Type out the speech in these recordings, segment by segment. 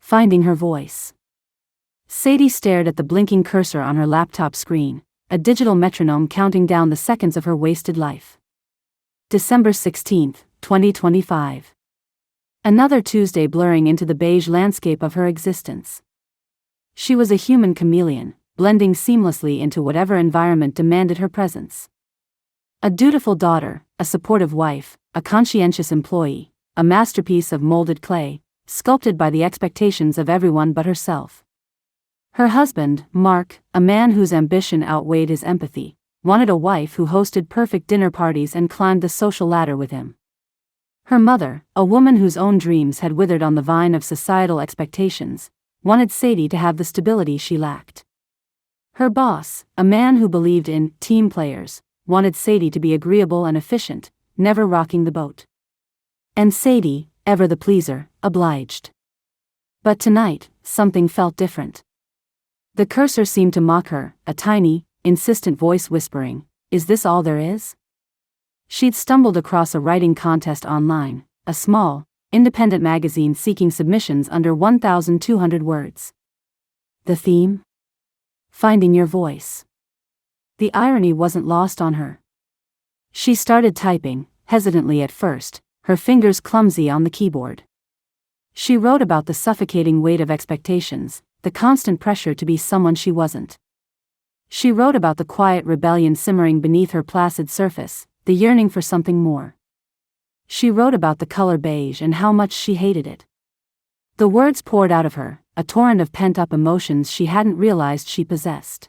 Finding her voice. Sadie stared at the blinking cursor on her laptop screen, a digital metronome counting down the seconds of her wasted life. December 16, 2025. Another Tuesday blurring into the beige landscape of her existence. She was a human chameleon, blending seamlessly into whatever environment demanded her presence. A dutiful daughter, a supportive wife, a conscientious employee, a masterpiece of molded clay, sculpted by the expectations of everyone but herself. Her husband, Mark, a man whose ambition outweighed his empathy, wanted a wife who hosted perfect dinner parties and climbed the social ladder with him. Her mother, a woman whose own dreams had withered on the vine of societal expectations, wanted Sadie to have the stability she lacked. Her boss, a man who believed in team players, wanted Sadie to be agreeable and efficient, never rocking the boat. And Sadie, ever the pleaser, obliged. But tonight, something felt different. The cursor seemed to mock her, a tiny, insistent voice whispering, "Is this all there is?" She'd stumbled across a writing contest online, a small, independent magazine seeking submissions under 1,200 words. The theme? Finding your voice. The irony wasn't lost on her. She started typing, hesitantly at first, her fingers clumsy on the keyboard. She wrote about the suffocating weight of expectations, the constant pressure to be someone she wasn't. She wrote about the quiet rebellion simmering beneath her placid surface, the yearning for something more. She wrote about the color beige and how much she hated it. The words poured out of her, a torrent of pent-up emotions she hadn't realized she possessed.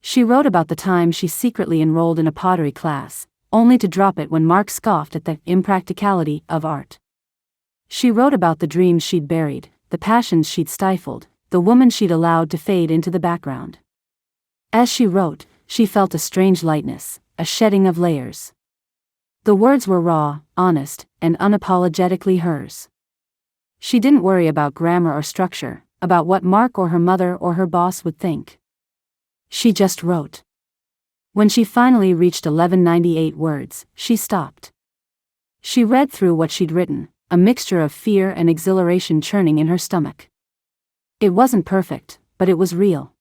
She wrote about the time she secretly enrolled in a pottery class, only to drop it when Mark scoffed at the impracticality of art. She wrote about the dreams she'd buried, the passions she'd stifled, the woman she'd allowed to fade into the background. As she wrote, she felt a strange lightness, a shedding of layers. The words were raw, honest, and unapologetically hers. She didn't worry about grammar or structure, about what Mark or her mother or her boss would think. She just wrote. When she finally reached 1198 words, she stopped. She read through what she'd written, a mixture of fear and exhilaration churning in her stomach. It wasn't perfect, but it was real.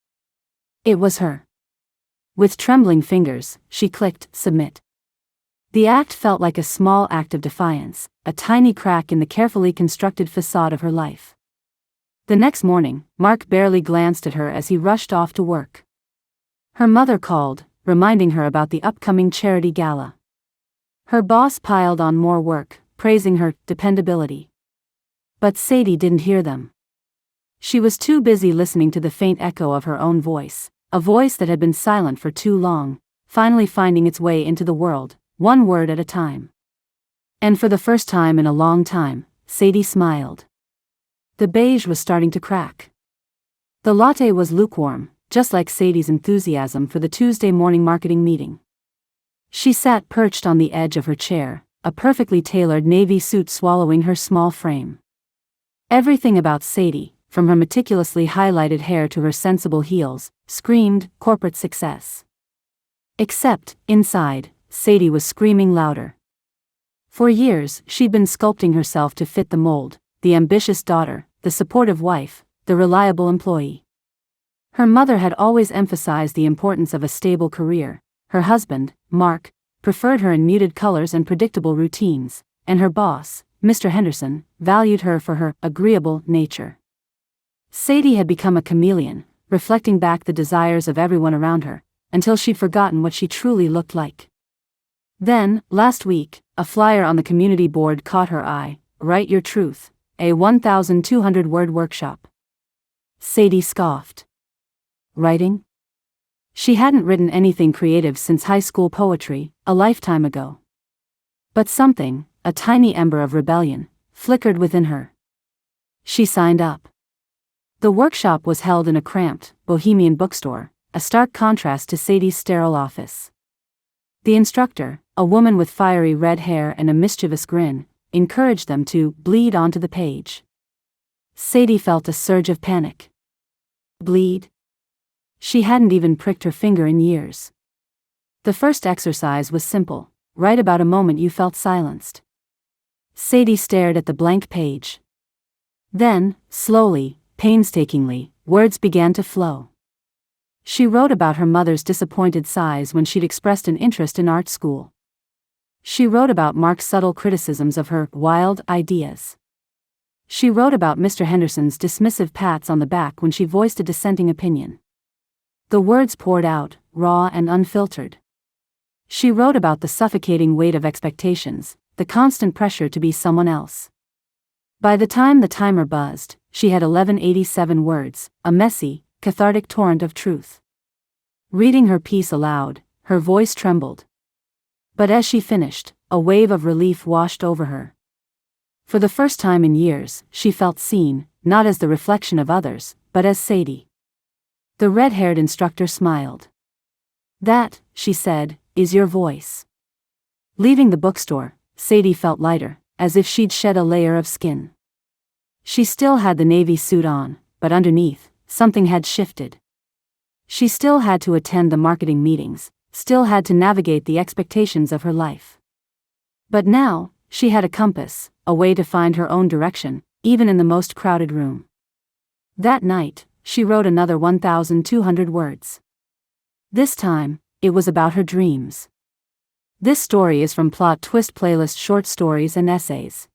It was her. With trembling fingers, she clicked submit. The act felt like a small act of defiance, a tiny crack in the carefully constructed facade of her life. The next morning, Mark barely glanced at her as he rushed off to work. Her mother called, reminding her about the upcoming charity gala. Her boss piled on more work, praising her dependability. But Sadie didn't hear them. She was too busy listening to the faint echo of her own voice, a voice that had been silent for too long, finally finding its way into the world, one word at a time. And for the first time in a long time, Sadie smiled. The beige was starting to crack. The latte was lukewarm, just like Sadie's enthusiasm for the Tuesday morning marketing meeting. She sat perched on the edge of her chair, a perfectly tailored navy suit swallowing her small frame. Everything about Sadie, from her meticulously highlighted hair to her sensible heels, screamed corporate success. Except, inside, Sadie was screaming louder. For years, she'd been sculpting herself to fit the mold, the ambitious daughter, the supportive wife, the reliable employee. Her mother had always emphasized the importance of a stable career. Her husband, Mark, preferred her in muted colors and predictable routines, and her boss, Mr. Henderson, valued her for her agreeable nature. Sadie had become a chameleon, reflecting back the desires of everyone around her, until she'd forgotten what she truly looked like. Then, last week, a flyer on the community board caught her eye, "Write Your Truth, a 1,200-word workshop." Sadie scoffed. Writing? She hadn't written anything creative since high school poetry, a lifetime ago. But something, a tiny ember of rebellion, flickered within her. She signed up. The workshop was held in a cramped, bohemian bookstore, a stark contrast to Sadie's sterile office. The instructor, a woman with fiery red hair and a mischievous grin, encouraged them to bleed onto the page. Sadie felt a surge of panic. Bleed? She hadn't even pricked her finger in years. The first exercise was simple: write about a moment you felt silenced. Sadie stared at the blank page. Then, slowly, painstakingly, words began to flow. She wrote about her mother's disappointed sighs when she'd expressed an interest in art school. She wrote about Mark's subtle criticisms of her wild ideas. She wrote about Mr. Henderson's dismissive pats on the back when she voiced a dissenting opinion. The words poured out, raw and unfiltered. She wrote about the suffocating weight of expectations, the constant pressure to be someone else. By the time the timer buzzed, she had 1187 words, a messy, cathartic torrent of truth. Reading her piece aloud, her voice trembled. But as she finished, a wave of relief washed over her. For the first time in years, she felt seen, not as the reflection of others, but as Sadie. The red-haired instructor smiled. "That," she said, "is your voice." Leaving the bookstore, Sadie felt lighter, as if she'd shed a layer of skin. She still had the navy suit on, but underneath, something had shifted. She still had to attend the marketing meetings, still had to navigate the expectations of her life. But now, she had a compass, a way to find her own direction, even in the most crowded room. That night, she wrote another 1,200 words. This time, it was about her dreams. This story is from Plot Twist Playlist Short Stories and Essays.